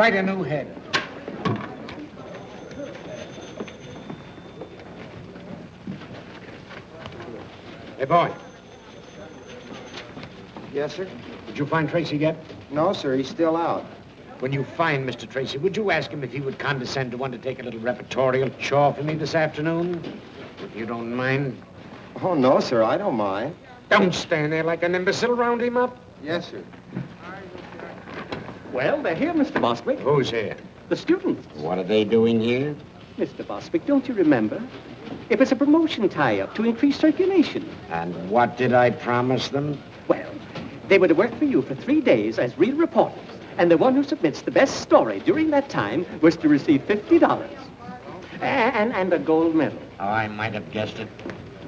quite a new head. Hey, boy. Yes, sir? Did you find Tracy yet? No, sir. He's still out. When you find Mr. Tracy, would you ask him if he would condescend to undertake a little repertorial chore for me this afternoon? If you don't mind. Oh, no, sir. I don't mind. Don't stand there like an imbecile. Round him up. Yes, sir. Well, they're here, Mr. Bostwick. Who's here? The students. What are they doing here? Mr. Bostwick, don't you remember? It was a promotion tie-up to increase circulation. And what did I promise them? Well, they were to work for you for 3 days as real reporters. And the one who submits the best story during that time was to receive $50. And a gold medal. Oh, I might have guessed it.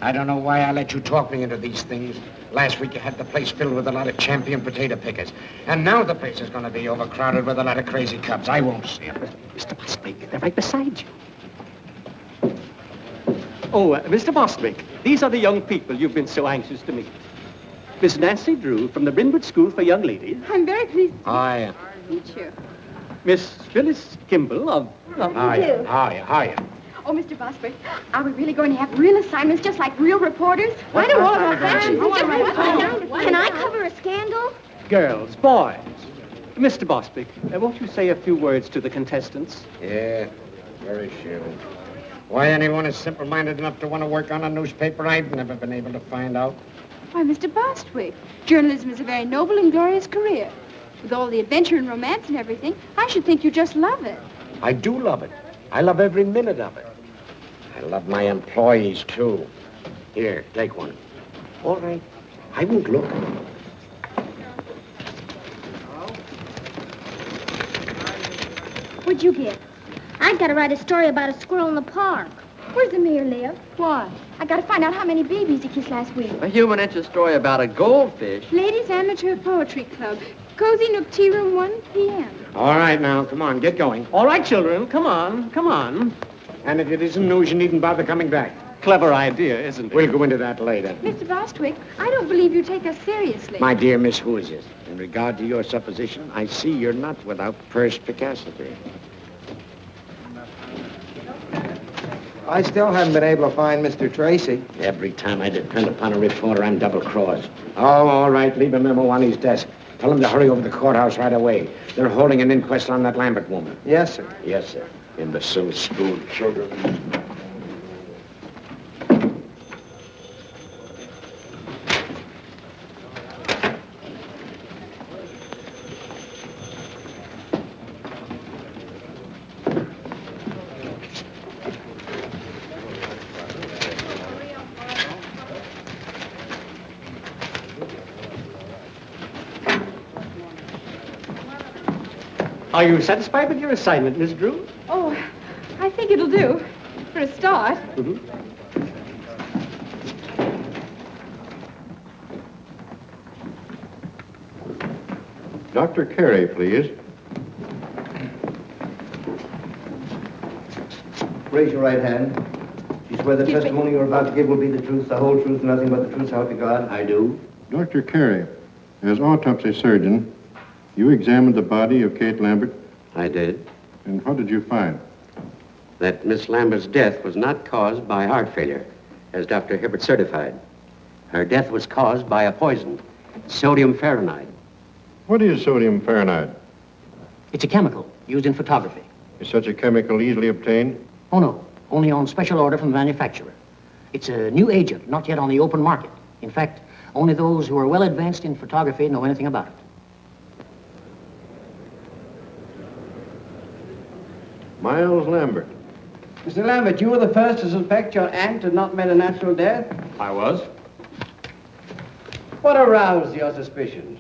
I don't know why I let you talk me into these things. Last week you had the place filled with a lot of champion potato pickers. And now the place is going to be overcrowded with a lot of crazy cubs. I won't see them. Mr. Bostwick, they're right beside you. Oh, Mr. Bostwick, these are the young people you've been so anxious to meet. Miss Nancy Drew from the Brynwood School for Young Ladies. I'm very pleased Hiya. to meet you. Miss Phyllis Kimball of... Hiya. Hiya. Oh, Mr. Bostwick, are we really going to have real assignments just like real reporters? I don't want to have Can I cover a scandal? Girls, boys. Mr. Bostwick, won't you say a few words to the contestants? Yeah, very few. Why anyone is simple-minded enough to want to work on a newspaper, I've never been able to find out. Why, Mr. Bostwick, journalism is a very noble and glorious career. With all the adventure and romance and everything, I should think you just love it. I do love it. I love every minute of it. I love my employees, too. Here, take one. All right. I won't look. What'd you get? I gotta write a story about a squirrel in the park. Where's the mayor live? Why? I got to find out how many babies he kissed last week. A human interest story about a goldfish. Ladies Amateur Poetry Club. Cozy Nook Tea Room, 1 p.m. All right, now, come on, get going. All right, children, come on, come on. And if it isn't news, you needn't bother coming back. Clever idea, isn't it? We'll go into that later. Mr. Bostwick, I don't believe you take us seriously. My dear Miss Hoosiers, in regard to your supposition, I see you're not without perspicacity. I still haven't been able to find Mr. Tracy. Every time I depend upon a reporter, I'm double-crossed. Oh, all right, leave a memo on his desk. Tell him to hurry over to the courthouse right away. They're holding an inquest on that Lambert woman. Yes, sir. Yes, sir. Imbecile school children. Are you satisfied with your assignment, Miss Drew? Oh, I think it'll do, for a start. Dr. Carey, please. Raise your right hand. You swear the testimony you're about to give will be the truth, the whole truth, nothing but the truth, so help you God? I do. Dr. Carey, as autopsy surgeon, you examined the body of Kate Lambert, I did. and what did you find? That Miss Lambert's death was not caused by heart failure, as Dr. Hibbert certified. Her death was caused by a poison, sodium fahrenheit. What is sodium fahrenheit? It's a chemical used in photography. Is such a chemical easily obtained? Oh, no. Only on special order from the manufacturer. It's a new agent, not yet on the open market. In fact, only those who are well advanced in photography know anything about it. Miles Lambert. Mr. Lambert, you were the first to suspect your aunt had not met a natural death? I was. What aroused your suspicions?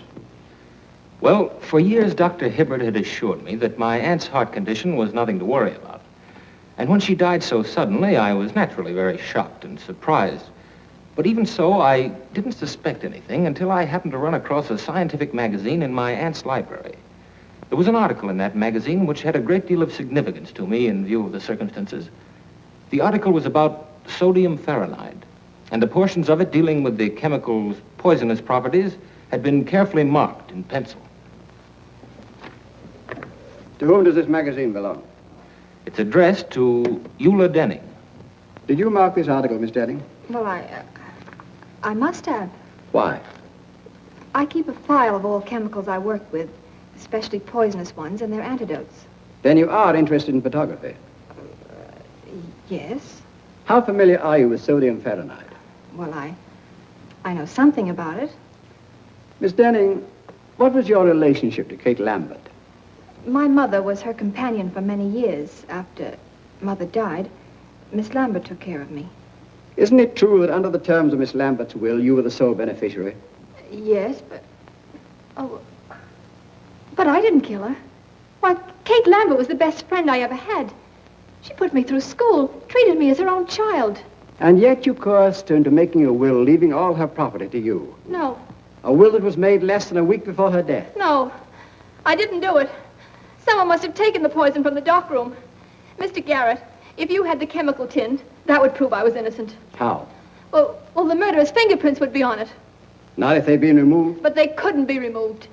Well, for years, Dr. Hibbert had assured me that my aunt's heart condition was nothing to worry about. And when she died so suddenly, I was naturally very shocked and surprised. But even so, I didn't suspect anything until I happened to run across a scientific magazine in my aunt's library. There was an article in that magazine which had a great deal of significance to me in view of the circumstances. The article was about sodium fahrenheit, and the portions of it dealing with the chemical's poisonous properties had been carefully marked in pencil. To whom does this magazine belong? It's addressed to Eula Denning. Did you mark this article, Miss Denning? Well, I must have. Why? I keep a file of all chemicals I work with, especially poisonous ones and their antidotes. Then you are interested in photography. Yes. How familiar are you with sodium fahrenheit? Well, I know something about it. Miss Denning, what was your relationship to Kate Lambert? My mother was her companion for many years. After Mother died, Miss Lambert took care of me. Isn't it true that under the terms of Miss Lambert's will, you were the sole beneficiary? Yes, but... Oh, but I didn't kill her. Why, Kate Lambert was the best friend I ever had. She put me through school, treated me as her own child. And yet you coerced her into making a will, leaving all her property to you. No, A will that was made less than a week before her death. no, I didn't do it. Someone must have taken the poison from the dock room. Mr. Garrett, if you had the chemical tin, that would prove I was innocent. How? Well, the murderer's fingerprints would be on it. Not if they'd been removed? But they couldn't be removed.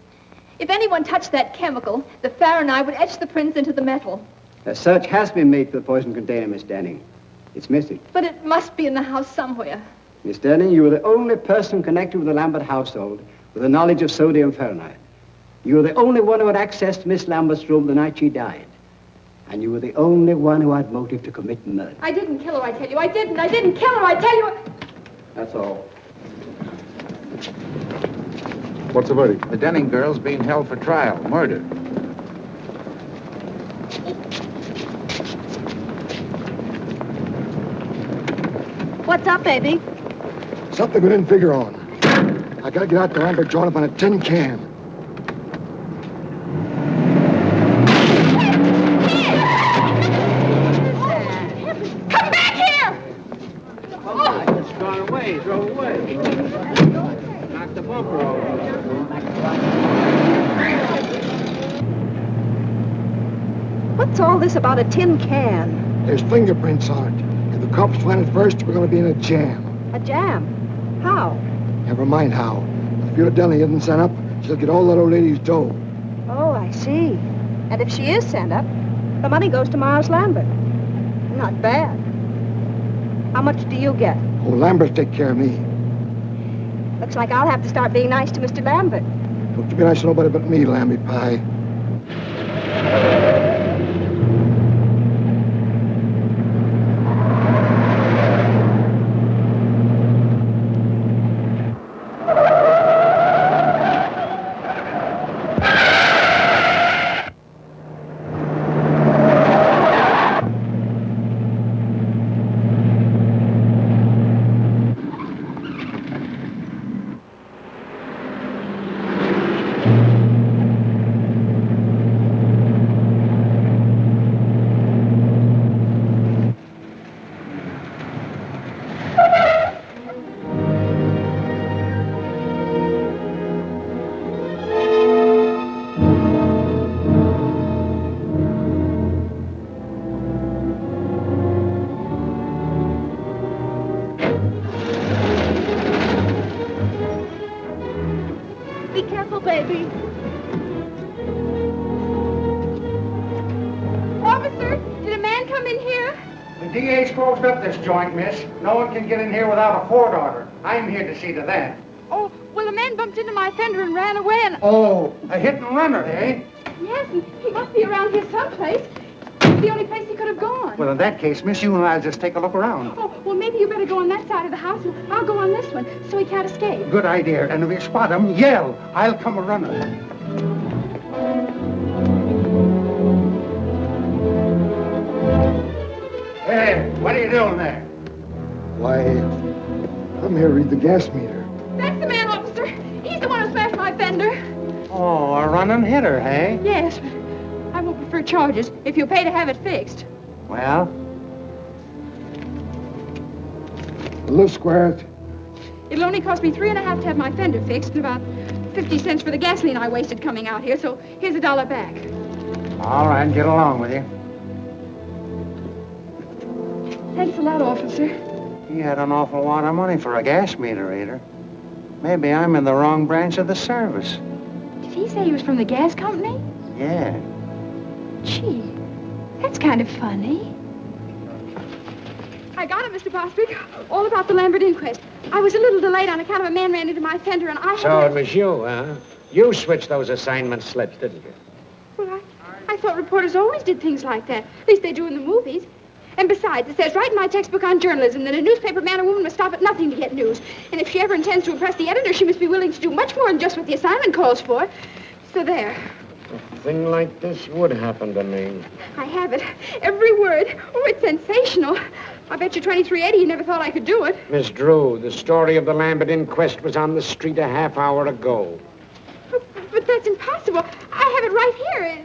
If anyone touched that chemical, the Fahrenheit would etch the prints into the metal. A search has been made for the poison container, Miss Denning. It's missing. But it must be in the house somewhere. Miss Denning, you were the only person connected with the Lambert household with the knowledge of sodium fahrenheit. You were the only one who had access to Miss Lambert's room the night she died. And you were the only one who had motive to commit murder. I didn't kill her, I tell you. I didn't. I didn't kill her, I tell you. That's all. What's the verdict? The Denning girl's being held for trial, murder. What's up, baby? Something we didn't figure on. I gotta get out to Lambert joint up on a tin can. Come back here! Oh, it's gone away. Drove away. Knocked the bumper over. What's all this about a tin can? There's fingerprints on it. If the cops find it first, we're gonna be in a jam. A jam? How? Never mind how. If Eula Denning isn't sent up, she'll get all that old lady's dough. Oh, I see. And if she is sent up, the money goes to Miles Lambert. Not bad. How much do you get? Oh, Lambert take care of me. Looks like I'll have to start being nice to Mr. Lambert. Don't you be nice to nobody but me, Lamby Pie. Joint, miss. No one can get in here without a court order. I'm here to see to that. Oh, well, a man bumped into my fender and ran away and... Oh, a hit and runner, eh? Yes, and he must be around here someplace. It's the only place he could have gone. Well, in that case, miss, you and I'll just take a look around. Oh, well, maybe you better go on that side of the house and I'll go on this one so he can't escape. Good idea. And if you spot him, yell. I'll come a running. Hey, what are you doing there? Why, I'm here to read the gas meter. That's the man, officer. He's the one who smashed my fender. Oh, a running hitter, hey? Yes, but I won't prefer charges if you'll pay to have it fixed. Well? Look, Square. It'll only cost me $3.50 to have my fender fixed and about 50 cents for the gasoline I wasted coming out here, so here's $1 back. All right, get along with you. Thanks a lot, officer. He had an awful lot of money for a gas meter reader. Maybe I'm in the wrong branch of the service. Did he say he was from the gas company? Yeah. Gee, that's kind of funny. I got it, Mr. Bostwick. All about the Lambert inquest. I was a little delayed on account of a man ran into my fender, and I had So to... it was you, huh? You switched those assignment slips, didn't you? Well, I thought reporters always did things like that. At least they do in the movies. And besides, it says right in my textbook on journalism that a newspaper man or woman must stop at nothing to get news. And if she ever intends to impress the editor, she must be willing to do much more than just what the assignment calls for. So there. A thing like this would happen to me. I have it. Every word. Oh, it's sensational. I bet you 2380 you never thought I could do it. Miss Drew, the story of the Lambert inquest was on the street a half hour ago. But that's impossible. I have it right here.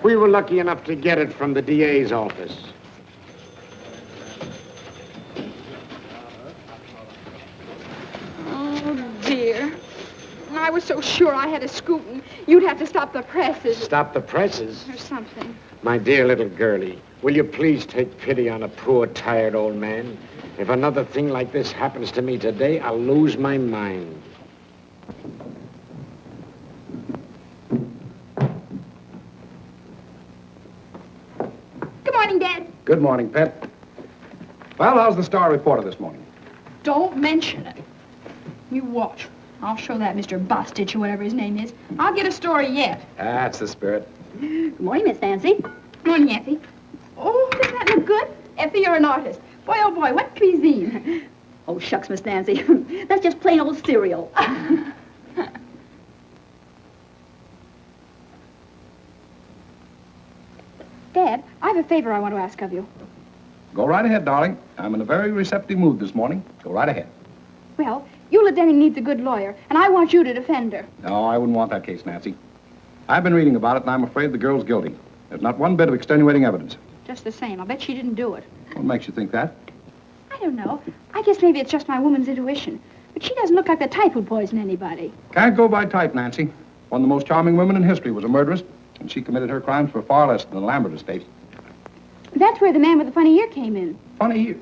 We were lucky enough to get it from the DA's office. Oh, dear. I was so sure I had a scoop, and you'd have to stop the presses. Stop the presses? Or something. My dear little girlie, will you please take pity on a poor, tired old man? If another thing like this happens to me today, I'll lose my mind. Good morning, Dad. Good morning, Pet. Well, how's the Star reporter this morning? Don't mention it. You watch. I'll show that Mr. Bostitch or whatever his name is. I'll get a story yet. That's the spirit. Good morning, Miss Nancy. Good morning, Effie. Oh, doesn't that look good? Effie, you're an artist. Boy, oh boy, what cuisine? Oh, shucks, Miss Nancy. That's just plain old cereal. Dad, I have a favor I want to ask of you. Go right ahead, darling. I'm in a very receptive mood this morning. Go right ahead. Well, Eula Denning needs a good lawyer, and I want you to defend her. No, I wouldn't want that case, Nancy. I've been reading about it, and I'm afraid the girl's guilty. There's not one bit of extenuating evidence. Just the same. I'll bet she didn't do it. What makes you think that? I don't know. I guess maybe it's just my woman's intuition. But she doesn't look like the type who'd poison anybody. Can't go by type, Nancy. One of the most charming women in history was a murderess, and she committed her crimes for far less than the Lambert estate. That's where the man with the funny ear came in. Funny ear?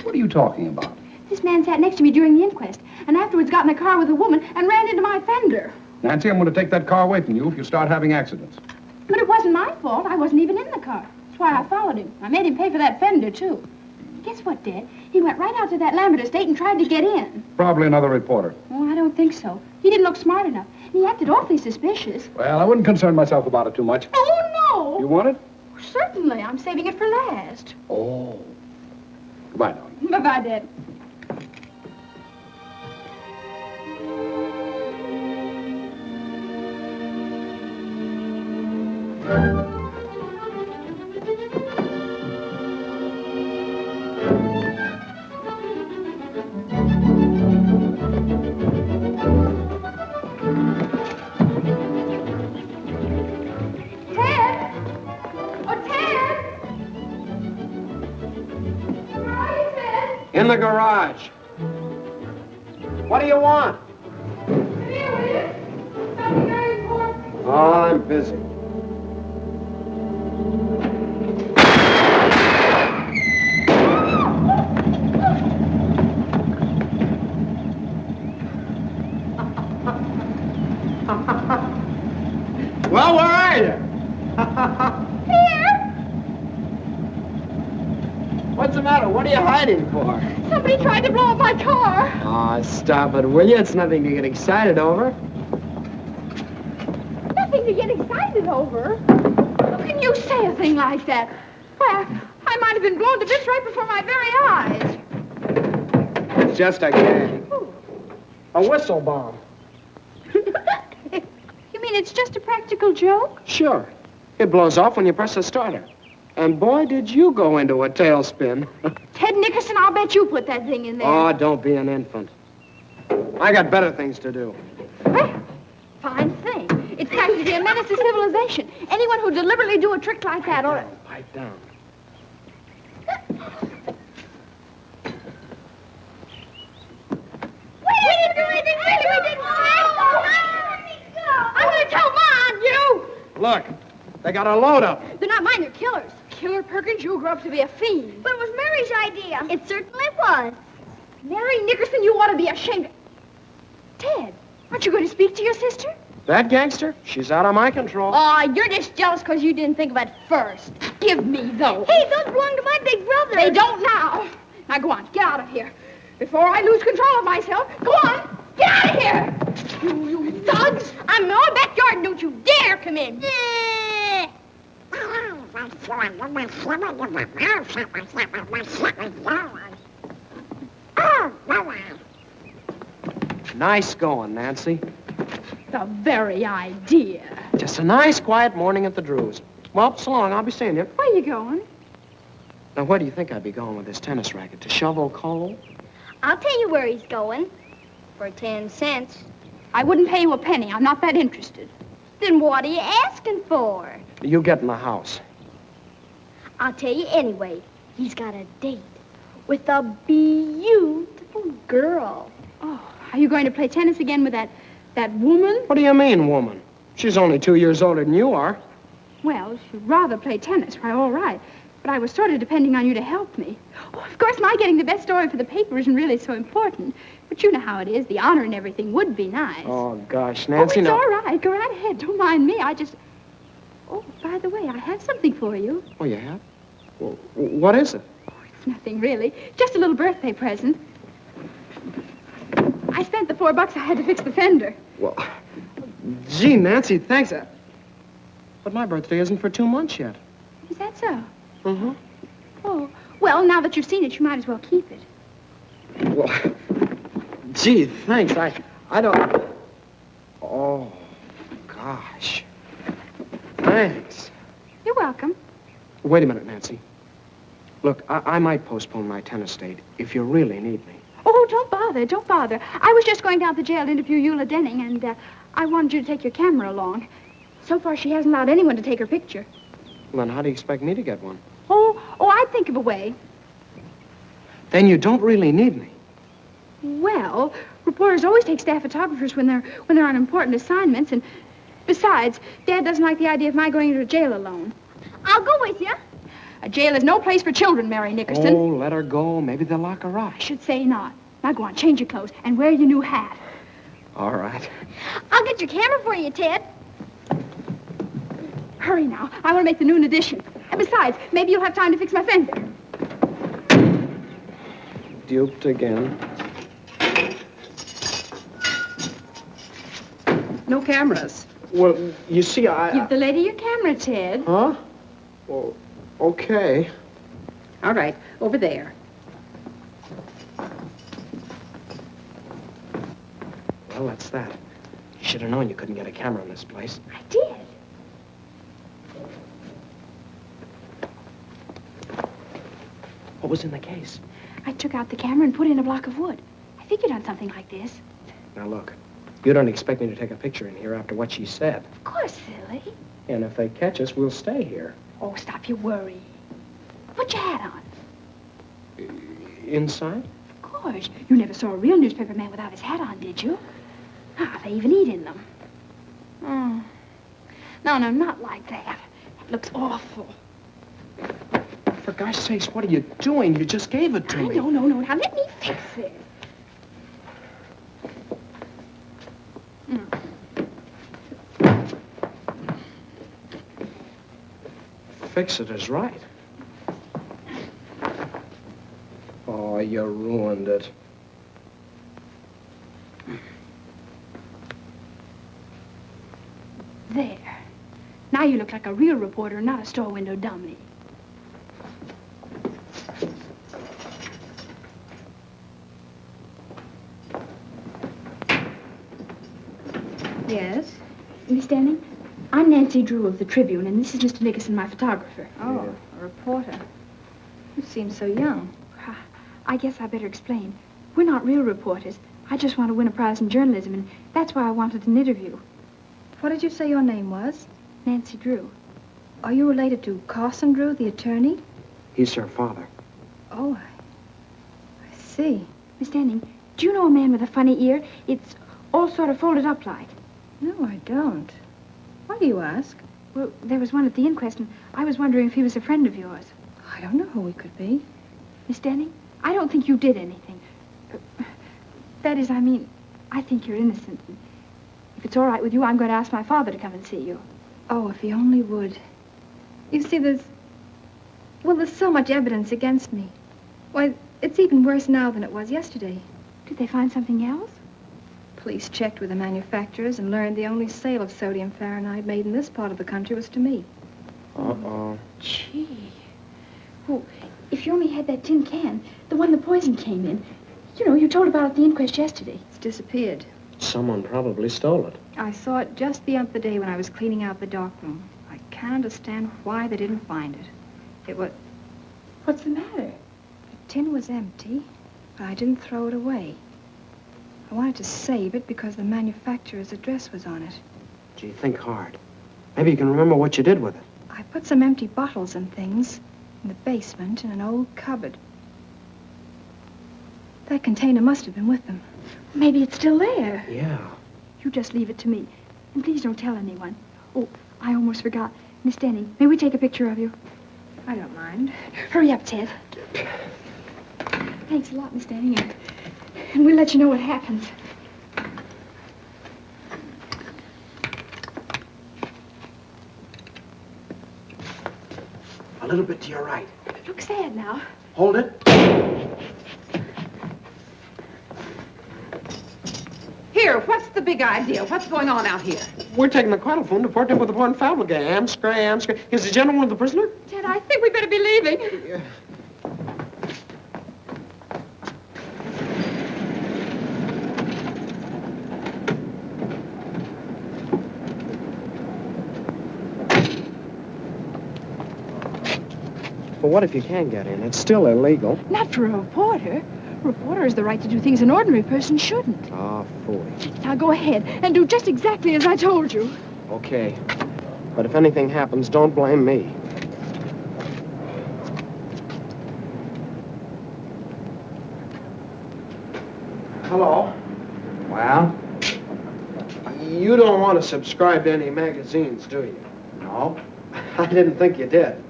What are you talking about? This man sat next to me during the inquest, and afterwards got in a car with a woman and ran into my fender. Nancy, I'm going to take that car away from you if you start having accidents. But it wasn't my fault. I wasn't even in the car. That's why I followed him. I made him pay for that fender, too. Guess what, Dad? He went right out to that Lambert estate and tried to get in. Probably another reporter. Oh, I don't think so. He didn't look smart enough. And he acted awfully suspicious. Well, I wouldn't concern myself about it too much. Oh, no! You want it? Certainly. I'm saving it for last. Oh. Goodbye, darling. Bye-bye, Dad. In the garage. What do you want? Oh, I'm busy. Well, where are you? Here! What's the matter? What are you hiding for? Somebody tried to blow up my car. Oh, stop it, will you? It's nothing to get excited over. Nothing to get excited over. How can you say a thing like that? Why, I might have been blown to bits right before my very eyes. It's just a gag. A whistle bomb. You mean it's just a practical joke? Sure. It blows off when you press the starter. And boy, did you go into a tailspin. Ted Nickerson, I'll bet you put that thing in there. Oh, don't be an infant. I got better things to do. Well, fine thing. It's practically a menace to civilization. Anyone who deliberately do a trick like that ought to... Pipe down. We didn't do anything, really. We didn't. I'm going to tell Mom, you. Look, they got a load up. They're not mine, they're killers. Killer Perkins, you'll grow up to be a fiend. But it was Mary's idea. It certainly was. Mary Nickerson, you ought to be ashamed. Ted, aren't you going to speak to your sister? That gangster? She's out of my control. Oh, you're just jealous because you didn't think of it first. Give me those. Hey, those belong to my big brother. They don't now. Now go on, get out of here. Before I lose control of myself, go on, get out of here. You thugs. I'm in our backyard. Don't you dare come in. Nice going, Nancy. The very idea. Just a nice, quiet morning at the Drews. Well, so long. I'll be seeing you. Where you going? Now, where do you think I'd be going with this tennis racket? To shovel coal? I'll tell you where he's going. For 10 cents. I wouldn't pay you a penny. I'm not that interested. Then what are you asking for? You get in the house. I'll tell you anyway. He's got a date with a beautiful girl. Oh, are you going to play tennis again with that woman? What do you mean, woman? She's only 2 years older than you are. Well, if you'd rather play tennis, why, all right. But I was sort of depending on you to help me. Oh, of course, my getting the best story for the paper isn't really so important. But you know how it is. The honor and everything would be nice. Oh, gosh, Nancy, it's no. all right. Go right ahead. Don't mind me. Oh, by the way, I have something for you. Oh, you have? Well, what is it? Oh, it's nothing, really. Just a little birthday present. I spent the $4 I had to fix the fender. Well, gee, Nancy, thanks. But my birthday isn't for 2 months yet. Is that so? Mm-hmm. Oh, well, now that you've seen it, you might as well keep it. Well, gee, thanks. I don't... Oh, gosh. Thanks. You're welcome. Wait a minute, Nancy. Look, I might postpone my tennis date if you really need me. Oh, don't bother. I was just going down to the jail to interview Eula Denning, and I wanted you to take your camera along. So far, she hasn't allowed anyone to take her picture. Well, then how do you expect me to get one? Oh, I'd think of a way. Then you don't really need me. Well, reporters always take staff photographers when they're on important assignments, and besides, Dad doesn't like the idea of my going into a jail alone. I'll go with you. A jail is no place for children, Mary Nickerson. Oh, let her go. Maybe they'll lock her up. I should say not. Now go on, change your clothes, and wear your new hat. All right. I'll get your camera for you, Ted. Hurry now. I want to make the noon edition. And besides, maybe you'll have time to fix my fender. Duped again. No cameras. Well, you see, Give the lady your camera, Ted. Huh? Well, okay. All right, over there. Well, that's that. You should have known you couldn't get a camera in this place. I did. What was in the case? I took out the camera and put in a block of wood. I figured on something like this. Now, look. You don't expect me to take a picture in here after what she said. Of course, silly. And if they catch us, we'll stay here. Oh, stop your worry. Put your hat on. Inside? Of course. You never saw a real newspaper man without his hat on, did you? Ah, they even eat in them. Oh. No, not like that. It looks awful. For gosh sakes, what are you doing? You just gave it to me. No. Now let me fix it. Fix it is right. Oh, you ruined it. There. Now you look like a real reporter, not a store window dummy. Yes? Miss Denning, I'm Nancy Drew of the Tribune, and this is Mr. Nickerson, my photographer. Oh, a reporter. You seem so young. I guess I better explain. We're not real reporters. I just want to win a prize in journalism, and that's why I wanted an interview. What did you say your name was? Nancy Drew. Are you related to Carson Drew, the attorney? He's her father. Oh, I see. Miss Denning, do you know a man with a funny ear? It's all sort of folded up like. No, I don't. Why do you ask? Well, there was one at the inquest, and I was wondering if he was a friend of yours. I don't know who he could be. Miss Denning, I don't think you did anything. That is, I mean, I think you're innocent. If it's all right with you, I'm going to ask my father to come and see you. Oh, if he only would. You see, there's so much evidence against me. Why, it's even worse now than it was yesterday. Did they find something else? Police checked with the manufacturers and learned the only sale of sodium fahrenheit made in this part of the country was to me. Uh-oh. Gee. Well, if you only had that tin can, the one the poison came in. You know, you told about it at the inquest yesterday. It's disappeared. Someone probably stole it. I saw it just the other day when I was cleaning out the darkroom. I can't understand why they didn't find it. It was... What's the matter? The tin was empty, but I didn't throw it away. I wanted to save it because the manufacturer's address was on it. Gee, think hard. Maybe you can remember what you did with it. I put some empty bottles and things in the basement in an old cupboard. That container must have been with them. Maybe it's still there. Yeah. You just leave it to me. And please don't tell anyone. Oh, I almost forgot. Miss Denning, may we take a picture of you? I don't mind. Hurry up, Ted. Thanks a lot, Miss Denning. And we'll let you know what happens. A little bit to your right. Look sad now. Hold it. Here, what's the big idea? What's going on out here? We're taking the quadrophone to port him with the Port Falmagam. Scram. Is the gentleman with the prisoner? Ted, I think we better be leaving. Yeah. Well, what if you can get in? It's still illegal. Not for a reporter. A reporter has the right to do things an ordinary person shouldn't. Ah, fool. Now go ahead and do just exactly as I told you. Okay. But if anything happens, don't blame me. Hello. Well? You don't want to subscribe to any magazines, do you? No. I didn't think you did.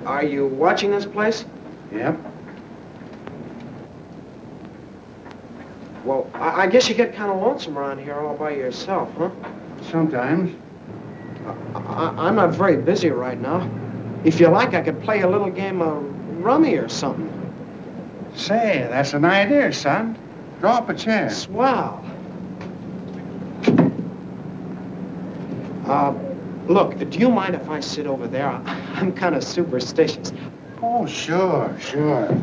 Are you watching this place? Yep. Well, I guess you get kind of lonesome around here all by yourself, huh? Sometimes. I'm not very busy right now. If you like, I could play a little game of rummy or something. Say, that's an idea, son. Draw up a chair. Swell. Look, do you mind if I sit over there? I'm kind of superstitious. Oh, sure, sure.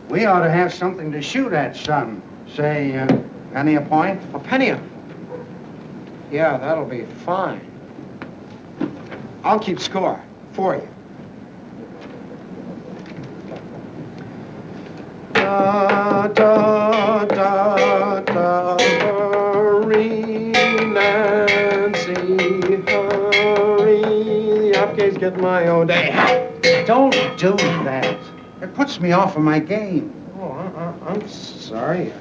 We ought to have something to shoot at, son. Say, penny a point? A penny a... Yeah, that'll be fine. I'll keep score for you. Da, da, da, da, hurry, Nancy, hurry. The upgate's getting my own day. Don't do that. It puts me off of my game. Oh, I'm sorry.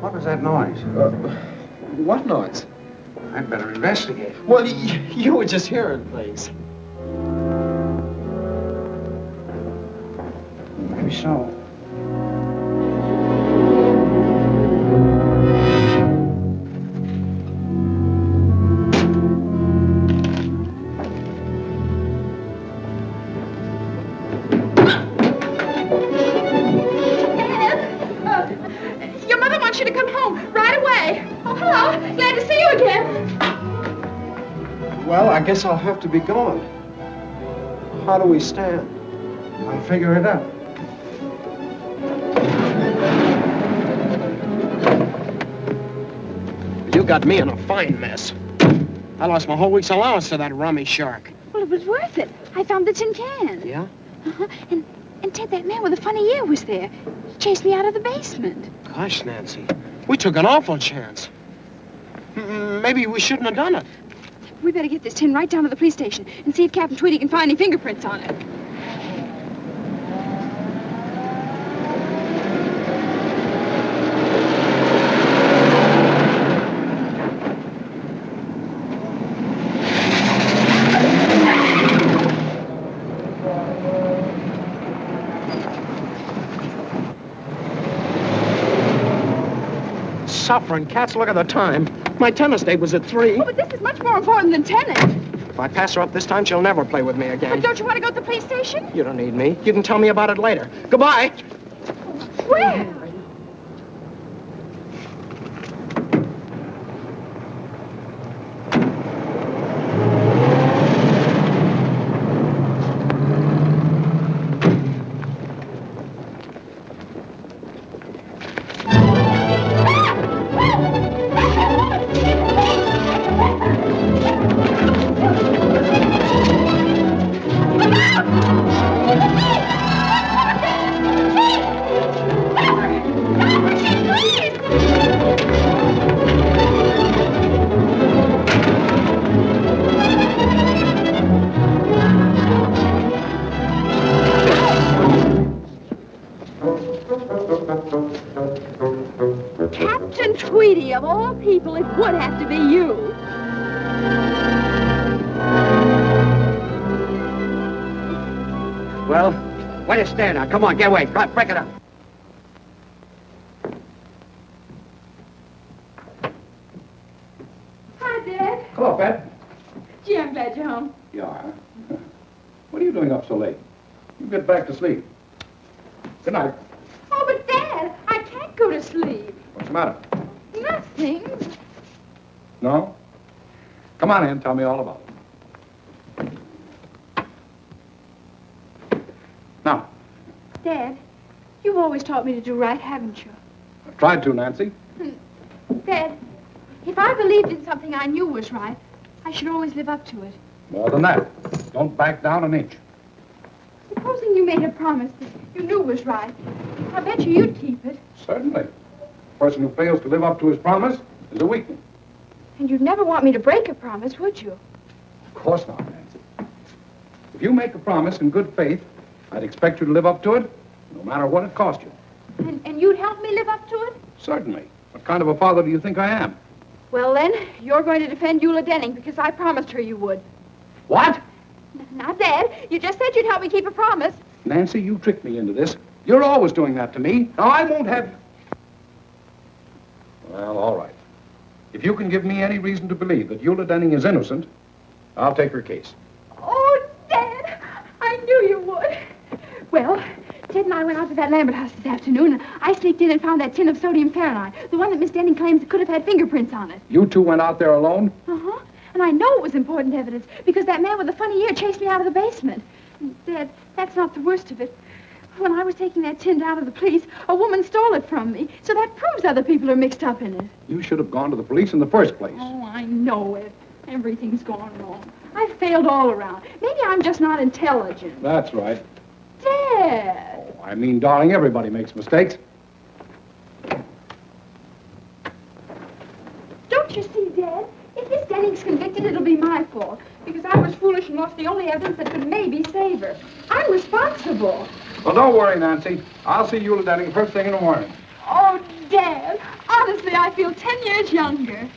What was that noise? What noise? I'd better investigate. Well, you were just hearing things. Maybe so. I guess I'll have to be going. How do we stand? I'll figure it out. You got me in a fine mess. I lost my whole week's allowance to that rummy shark. Well, it was worth it. I found the tin can. Yeah? Uh-huh. And Ted, that man with the funny ear was there. He chased me out of the basement. Gosh, Nancy, we took an awful chance. Maybe we shouldn't have done it. We better get this tin right down to the police station and see if Captain Tweedy can find any fingerprints on it. Suffering cats, look at the time. My tennis date was at 3. Oh, but this is much more important than tennis. If I pass her up this time, she'll never play with me again. But don't you want to go to the police station? You don't need me. You can tell me about it later. Goodbye. Where? Captain Tweedy, of all people, it would have to be you. Well, why do you stand now? Come on, get away. Come on, break it up. Hi, Dad. Hello, Pat. Gee, I'm glad you're home. You are? What are you doing up so late? You get back to sleep. Good night. Oh, but Dad, I can't go to sleep. What's the matter? Nothing. No? Come on in, tell me all about it. Now, Dad, you've always taught me to do right, haven't you? I've tried to, Nancy. Dad, if I believed in something I knew was right, I should always live up to it. More than that. Don't back down an inch. Supposing you made a promise that you knew was right, I bet you'd keep it. Certainly. A person who fails to live up to his promise is a weakling. And you'd never want me to break a promise, would you? Of course not, Nancy. If you make a promise in good faith, I'd expect you to live up to it, no matter what it cost you. And you'd help me live up to it? Certainly. What kind of a father do you think I am? Well, then, you're going to defend Eula Denning because I promised her you would. What? Now, Dad, you just said you'd help me keep a promise. Nancy, you tricked me into this. You're always doing that to me. Now, I won't have... Well, all right. If you can give me any reason to believe that Eula Denning is innocent, I'll take her case. Oh, Dad, I knew you would. Well, Ted and I went out to that Lambert house this afternoon, and I sneaked in and found that tin of sodium Fahrenheit, the one that Miss Denning claims could have had fingerprints on it. You two went out there alone? Uh-huh. And I know it was important evidence, because that man with the funny ear chased me out of the basement. And, Dad, that's not the worst of it. When I was taking that tin down to the police, a woman stole it from me, so that proves other people are mixed up in it. You should have gone to the police in the first place. Oh, I know it. Everything's gone wrong. I've failed all around. Maybe I'm just not intelligent. That's right. Dad! Oh, I mean, darling, everybody makes mistakes. Don't you see, Dad? If Miss Denning's convicted, it'll be my fault, because I was foolish and lost the only evidence that could maybe save her. I'm responsible. Well, don't worry, Nancy. I'll see Eula Denning first thing in the morning. Oh, Dad, honestly, I feel 10 years younger.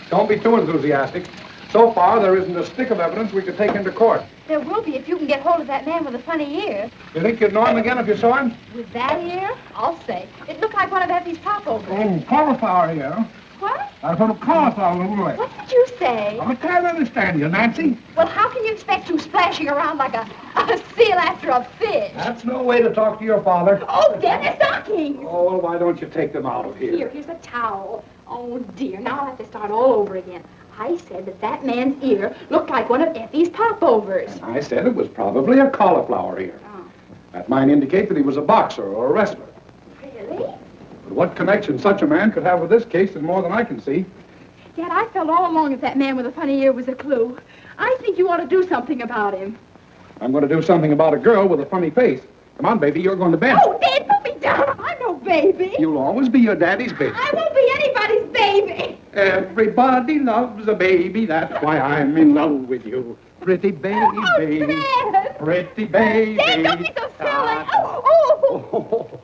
Don't be too enthusiastic. So far, there isn't a stick of evidence we could take into court. There will be if you can get hold of that man with the funny ear. You think you'd know him again if you saw him? With that ear? I'll say. It looked like one of Effie's popovers. Oh, cauliflower here. What? I put a cauliflower little way. What did you say? I can't understand you, Nancy. Well, how can you expect you splashing around like a seal after a fish? That's no way to talk to your father. Oh, Dad, they're stockings! Oh, well, why don't you take them out of here? Here's a towel. Oh, dear, now I'll have to start all over again. I said that man's ear looked like one of Effie's popovers. I said it was probably a cauliflower ear. Oh. That might indicate that he was a boxer or a wrestler. Really? But what connection such a man could have with this case is more than I can see. Dad, I felt all along that that man with a funny ear was a clue. I think you ought to do something about him. I'm going to do something about a girl with a funny face. Come on, baby, you're going to bed. Oh, Dad, put me down. I'm no baby. You'll always be your daddy's baby. I won't be anybody's baby. Everybody loves a baby. That's why I'm in love with you. Pretty baby, baby. Dad. Pretty baby. Dad, don't be so silly. Oh.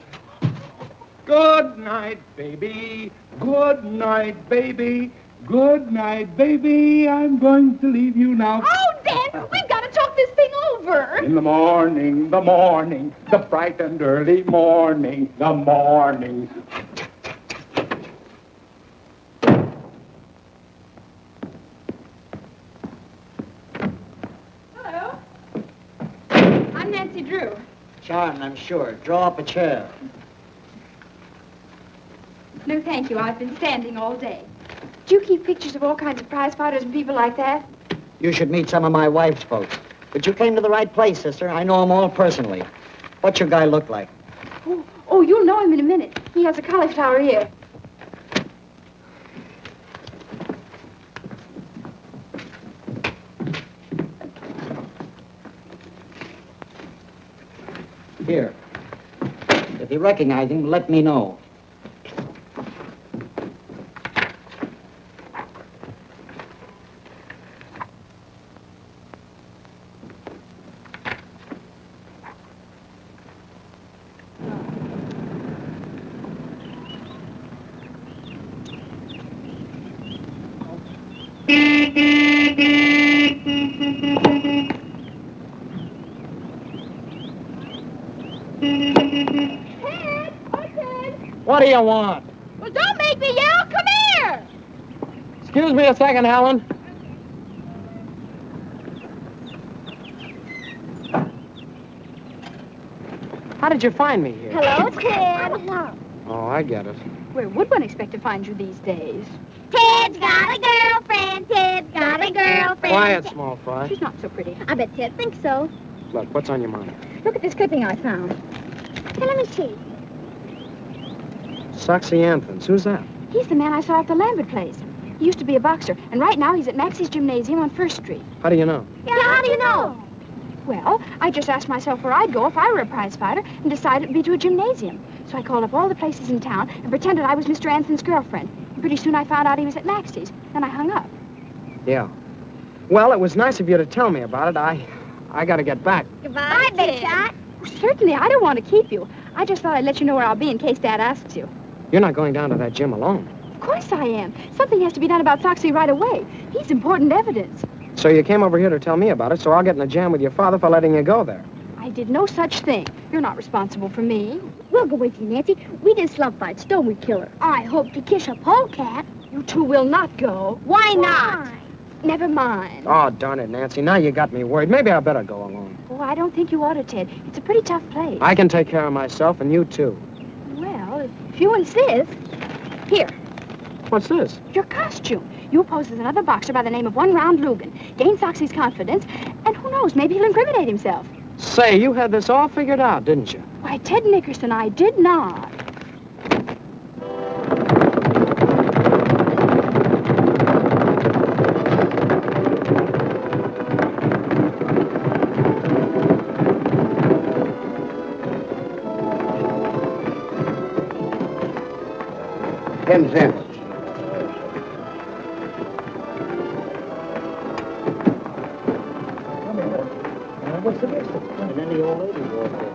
Good night, baby. Good night, baby. Good night, baby. I'm going to leave you now. Oh, Dad, we've got to talk this thing over. In the morning, the bright and early morning, the morning. Hello. I'm Nancy Drew. Charmed, I'm sure. Draw up a chair. No, thank you. I've been standing all day. Do you keep pictures of all kinds of prize fighters and people like that? You should meet some of my wife's folks. But you came to the right place, sister. I know them all personally. What's your guy look like? Oh, you'll know him in a minute. He has a cauliflower ear. Here. If you recognize him, let me know. What do you want? Well, don't make me yell. Come here. Excuse me a second, Helen. How did you find me here? Hello, Ted. Oh, I get it. Where would one expect to find you these days? Ted's got a girlfriend. Ted's got a girlfriend. Quiet, small fry. She's not so pretty. I bet Ted thinks so. Look, what's on your mind? Look at this clipping I found. Hey, let me see. Soxy Anthons. Who's that? He's the man I saw at the Lambert place. He used to be a boxer, and right now he's at Maxie's Gymnasium on 1st Street. How do you know? Yeah, how do you know? Well, I just asked myself where I'd go if I were a prize fighter and decided it'd be to a gymnasium. So I called up all the places in town and pretended I was Mr. Anthon's girlfriend. And pretty soon I found out he was at Maxie's, and I hung up. Yeah. Well, it was nice of you to tell me about it. I gotta get back. Goodbye, Big Shot. Oh, certainly, I don't want to keep you. I just thought I'd let you know where I'll be in case Dad asks you. You're not going down to that gym alone. Of course I am. Something has to be done about Soxy right away. He's important evidence. So you came over here to tell me about it, so I'll get in a jam with your father for letting you go there. I did no such thing. You're not responsible for me. We'll go with you, Nancy. We did slump fights, don't we, Killer? I hope to kiss a polecat. You two will not go. Why not? Never mind. Oh, darn it, Nancy. Now you got me worried. Maybe I better go alone. Oh, I don't think you ought to, Ted. It's a pretty tough place. I can take care of myself, and you too. Well, if you insist. Here. What's this? Your costume. You pose as another boxer by the name of One Round Lugan. Gain Soxy's confidence, and who knows, maybe he'll incriminate himself. Say, you had this all figured out, didn't you? Why, Ted Nickerson, I did not. $10 cents. What's the difference? And then the old lady walked in.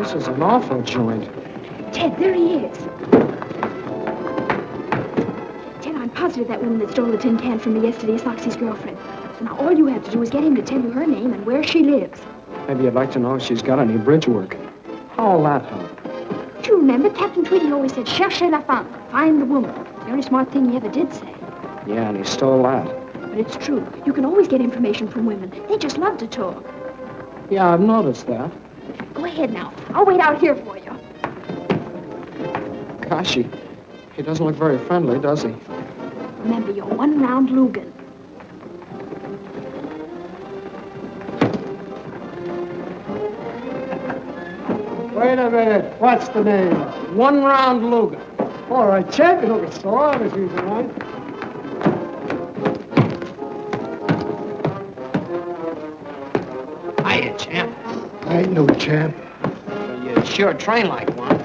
This is an awful joint. Ted, there he is. Ted, I'm positive that woman that stole the tin can from me yesterday is Soxy's girlfriend. So now all you have to do is get him to tell you her name and where she lives. Maybe you'd like to know if she's got any bridge work. How'll that help? Do you remember Captain Tweedy always said, cherchez la femme, find the woman. It's the only smart thing he ever did say. Yeah, and he stole that. But it's true. You can always get information from women. They just love to talk. Yeah, I've noticed that. Go ahead now. I'll wait out here for you. Gosh, He doesn't look very friendly, does he? Remember your one-round Lugan. Wait a minute. What's the name? One round Lugan. All right, champion of the store. This is right. Hiya, champ. I ain't no champ. Well, you sure train like one.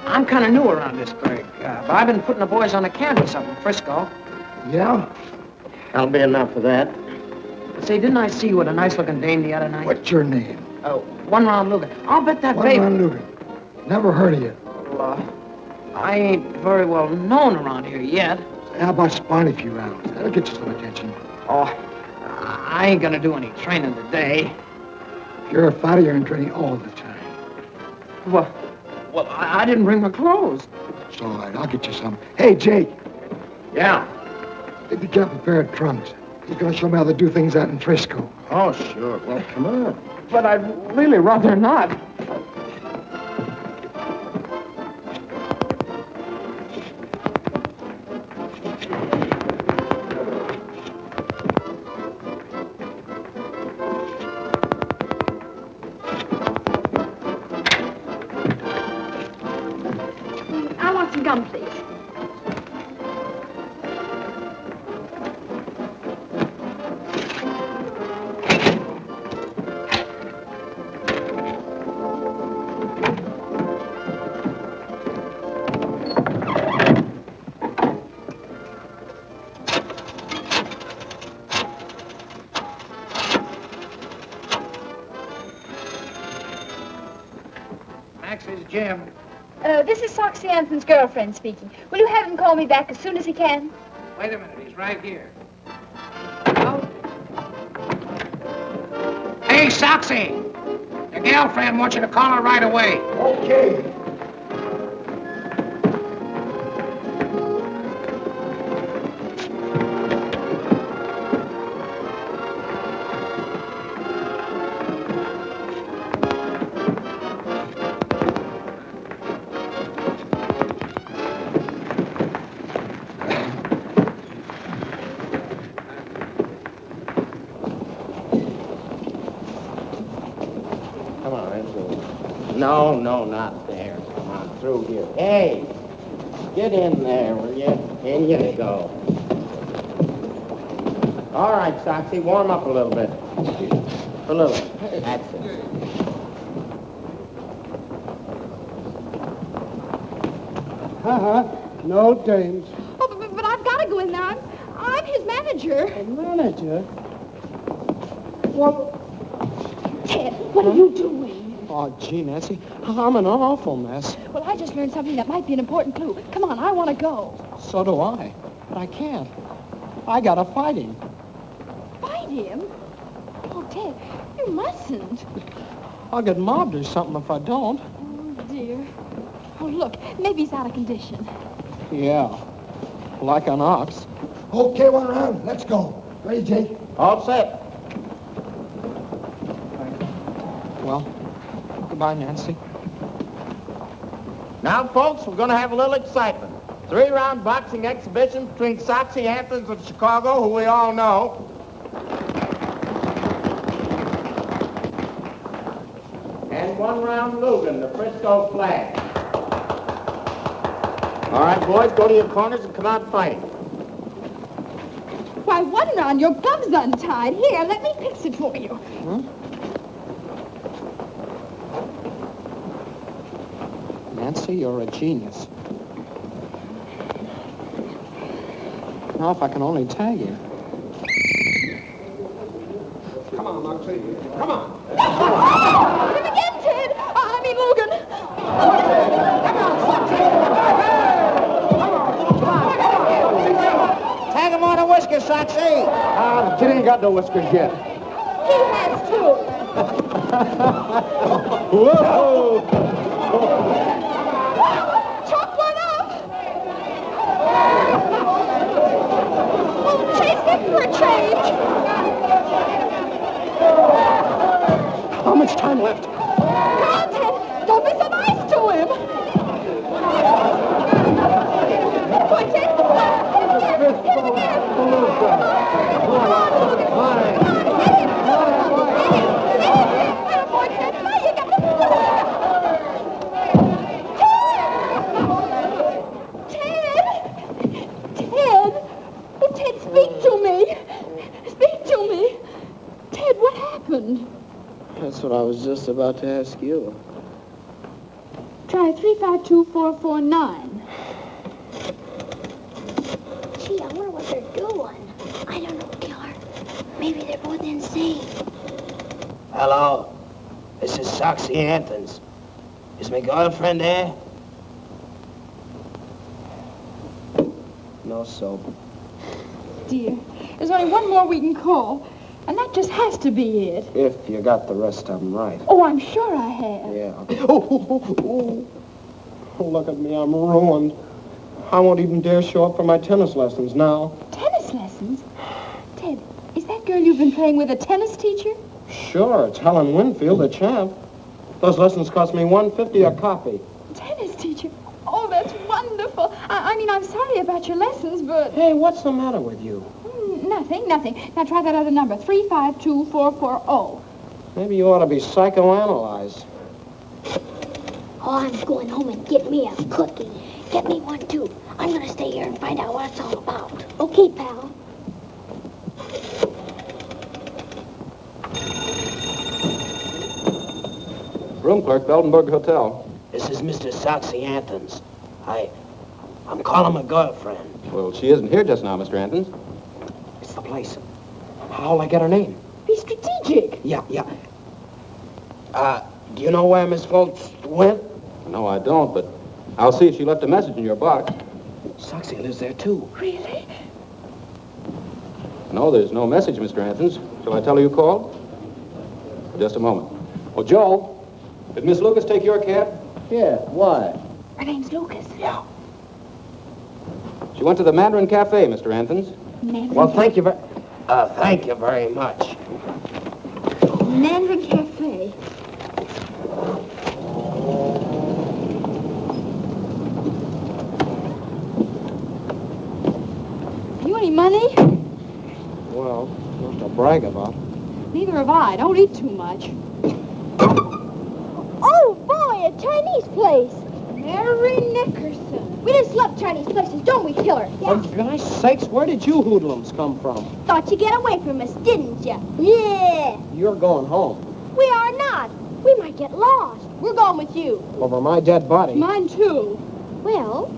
I'm kind of new around this burg, but I've been putting the boys on the canvas up in Frisco. Yeah? That'll be enough for that. Say, didn't I see you with a nice-looking dame the other night? What's your name? One round Lugan. I'll bet that baby... One round Lugan. Never heard of you. Well, I ain't very well known around here yet. How about spawning a few rounds? That'll get you some attention. Oh, I ain't gonna do any training today. If you're a fighter, you're in training all the time. Well, I didn't bring my clothes. It's all right. I'll get you some. Hey, Jake. Yeah? If you get a pair of trunks, he's gonna show me how to do things out in Frisco. Oh, sure. Well, come on. But I'd really rather not. I want some gum, please. Max is Jim. This is Soxy Anthony's girlfriend speaking. Will you have him call me back as soon as he can? Wait a minute, he's right here. Hey, Soxy! Your girlfriend wants you to call her right away. Okay. Come on, Enzo. No, not there. Come on, through here. Hey, get in there, will you? In you go. All right, Soxy, warm up a little bit. A little. That's it. No dames. Oh, but I've got to go in there. I'm his manager. A manager? Well, Ted, what are you doing? Oh, gee, Nancy, I'm in an awful mess. Well, I just learned something that might be an important clue. Come on, I want to go. So do I. But I can't. I gotta fight him. Fight him? Oh, Ted, you mustn't. I'll get mobbed or something if I don't. Oh, dear. Oh, look, maybe he's out of condition. Yeah, like an ox. Okay, one round. Let's go. Ready, Jake? All set. Well, goodbye, Nancy. Now, folks, we're going to have a little excitement. 3-round boxing exhibition between Soxy Anthony of Chicago, who we all know, and 1-round Lugan, the Frisco Flag. All right, boys, go to your corners and come out fighting. Why, 1 round, your glove's untied. Here, let me fix it for you. Nancy, you're a genius. Now, if I can only tag you. Come on, Moxie. Come on. Him again, Ted. I mean, Logan. Tag him on a whisker, Soxy. The kid ain't got no whiskers yet. He has too. Whoa! Chalk one up. Oh, chase him for a change. How much time left? Come on, Ted. Don't be so nice to him. happened? That's what I was just about to ask you. Try 352449. Gee, I wonder what they're doing. I don't know, killer. Maybe they're both insane. Hello. This is Soxy Anthons. Is my girlfriend there? No soap. Dear, there's only one more we can call, and that just has to be it. If you got the rest of them right. Oh, I'm sure I have. Yeah. Oh, look at me, I'm ruined. I won't even dare show up for my tennis lessons now. Tennis lessons? Ted, is that girl you've been playing with a tennis teacher? Sure, it's Helen Winfield, the champ. Those lessons cost me $1.50 a copy. Tennis teacher? Oh, that's wonderful. I mean, I'm sorry about your lessons, but... Hey, what's the matter with you? Nothing. Now try that other number, 352440. Maybe you ought to be psychoanalyzed. Oh, I'm going home and get me a cookie. Get me one, too. I'm going to stay here and find out what it's all about. Okay, pal. Room clerk, Beldenburg Hotel. This is Mr. Soxy Anthons. I'm calling my girlfriend. Well, she isn't here just now, Mr. Anthons. It's the place. How'll I get her name? Be strategic. Yeah. Do you know where Miss Foltz went? No, I don't, but I'll see if she left a message in your box. Soxy lives there, too. Really? No, there's no message, Mr. Anthons. Shall I tell her you called? Just a moment. Oh, Joe, did Miss Lucas take your cab? Yeah, why? Her name's Lucas. Yeah. She went to the Mandarin Cafe, Mr. Anthons. Well, thank you very much. Mandarin Cafe. You any money? Well, not to brag about. Neither have I. Don't eat too much. Oh, boy, a Chinese place. Mary Nickerson. We just love Chinese places, don't we, killer? For gosh sakes, where did you hoodlums come from? Thought you'd get away from us, didn't you? Yeah. You're going home. We are not. We might get lost. We're going with you. Over my dead body. Mine, too. Well,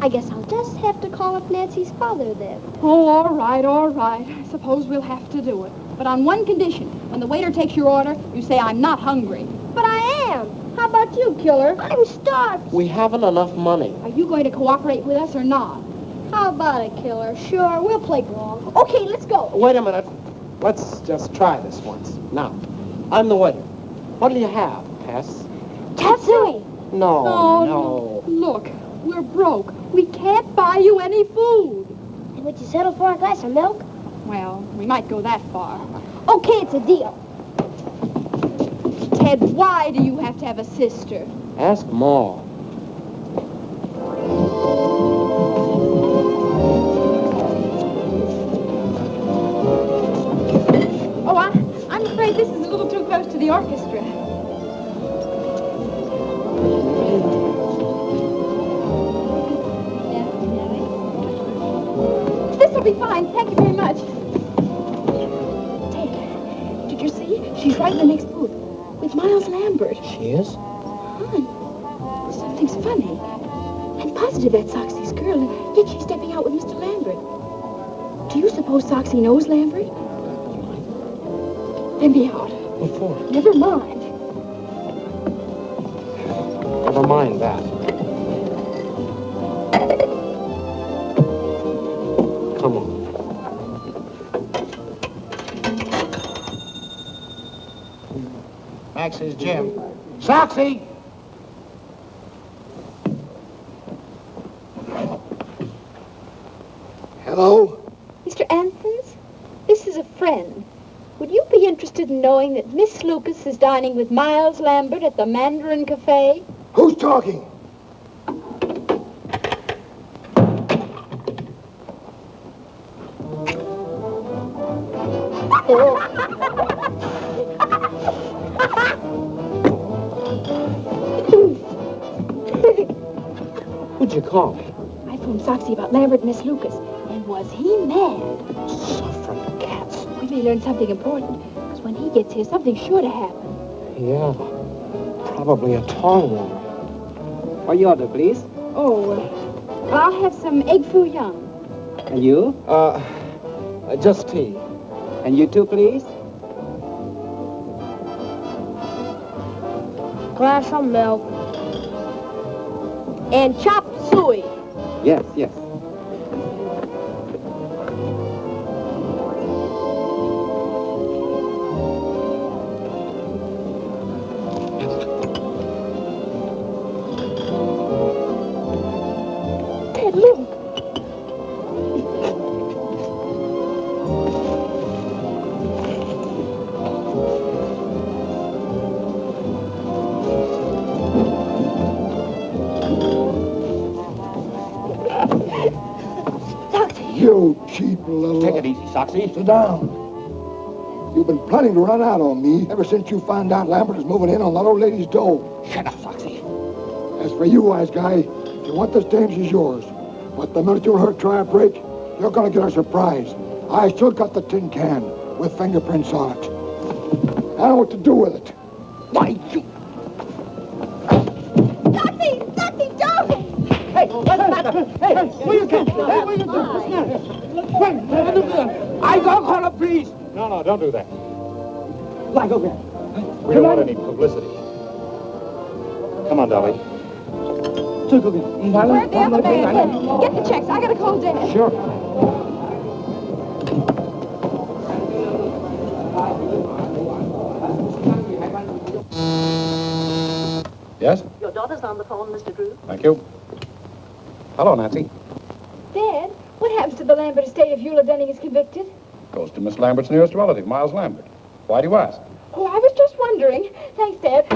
I guess I'll just have to call up Nancy's father then. Oh, all right. I suppose we'll have to do it. But on one condition. When the waiter takes your order, you say, I'm not hungry. But I am. How about you, killer? I'm starved. We haven't enough money. Are you going to cooperate with us or not? How about it, killer? Sure, we'll play along. Okay, let's go. Wait a minute. Let's just try this once. Now, I'm the waiter. What'll you have, Tess? Tatsui. No. Look, we're broke. We can't buy you any food. And would you settle for a glass of milk? Well, we might go that far. Okay, it's a deal. Ted, why do you have to have a sister? Ask Ma. Oh, I'm afraid this is a little too close to the orchestra. This'll be fine. Thank you very much. Ted, did you see? She's right in the next booth with Miles Lambert. She is? Hon, something's funny. I'm positive that's Soxy's girl, and yet she's stepping out with Mr. Lambert. Do you suppose Soxy knows Lambert? Then be out. What for? Never mind. Never mind that. Come on. Max's Jim. Soxy! Hello? Mr. Anthons, this is a friend. Would you be interested in knowing that Miss Lucas is dining with Miles Lambert at the Mandarin Cafe? Who's talking? Who'd you call? I phoned Soxy about Lambert and Miss Lucas. And was he mad? Suffering cats. We may learn something important, because when he gets here, something's sure to happen. Yeah, probably a tall one. What you order, please? Oh, I'll have some egg foo young. And you? Just tea. And you too, please? Glass of milk. And chop suey. Yes, yes. Ted, look. You cheap little... Take it easy, Soxy. Sit down. You've been planning to run out on me ever since you found out Lambert is moving in on that old lady's dough. Shut up, Soxy. As for you, wise guy, if you want this dame, she's yours. But the minute you let her try a break, you're going to get a surprise. I still got the tin can with fingerprints on it. I know what to do with it. Why, you... Soxy, don't! Hey, what's the matter? Hey, what you doing? What you doing? What's the matter? I go call the police. No, don't do that. Why, go there. We don't want any publicity. Come on, Dolly. Where's the other man? Get the checks. I gotta call Dad. Sure. Yes? Your daughter's on the phone, Mr. Drew. Thank you. Hello, Nancy. Dad, what happens to the Lambert estate if Eula Denning is convicted? Goes to Miss Lambert's nearest relative, Miles Lambert. Why do you ask? Oh, I was just wondering. Thanks, Dad.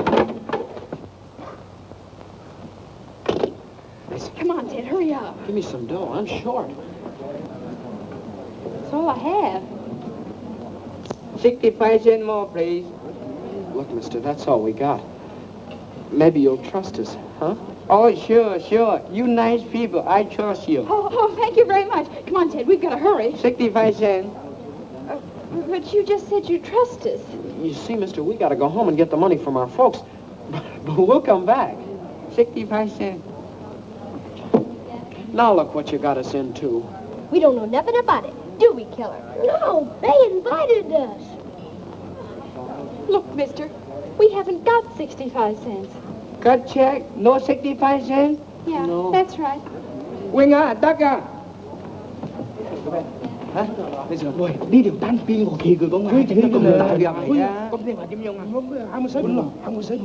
Come on, Ted, hurry up. Give me some dough. I'm short. That's all I have. 65 cents more, please. Look, mister, that's all we got. Maybe you'll trust us, huh? Oh, sure. You nice people. I trust you. Oh, thank you very much. Come on, Ted, we've got to hurry. 65 cents. But you just said you trust us. You see, mister, we gotta go home and get the money from our folks. But we'll come back. 65 cents. Now look what you got us into. We don't know nothing about it, do we, Killer? No, they invited us. Look, mister, we haven't got 65 cents. Cut check? No 65 cents? Yeah, No. that's right. Winger, Dugger. Hả? Bây giờ nuôi đi điều tan pin của kỳ cứ có người trên nó công đại việc này. Có thể mà chim nhung à? I'm gonna say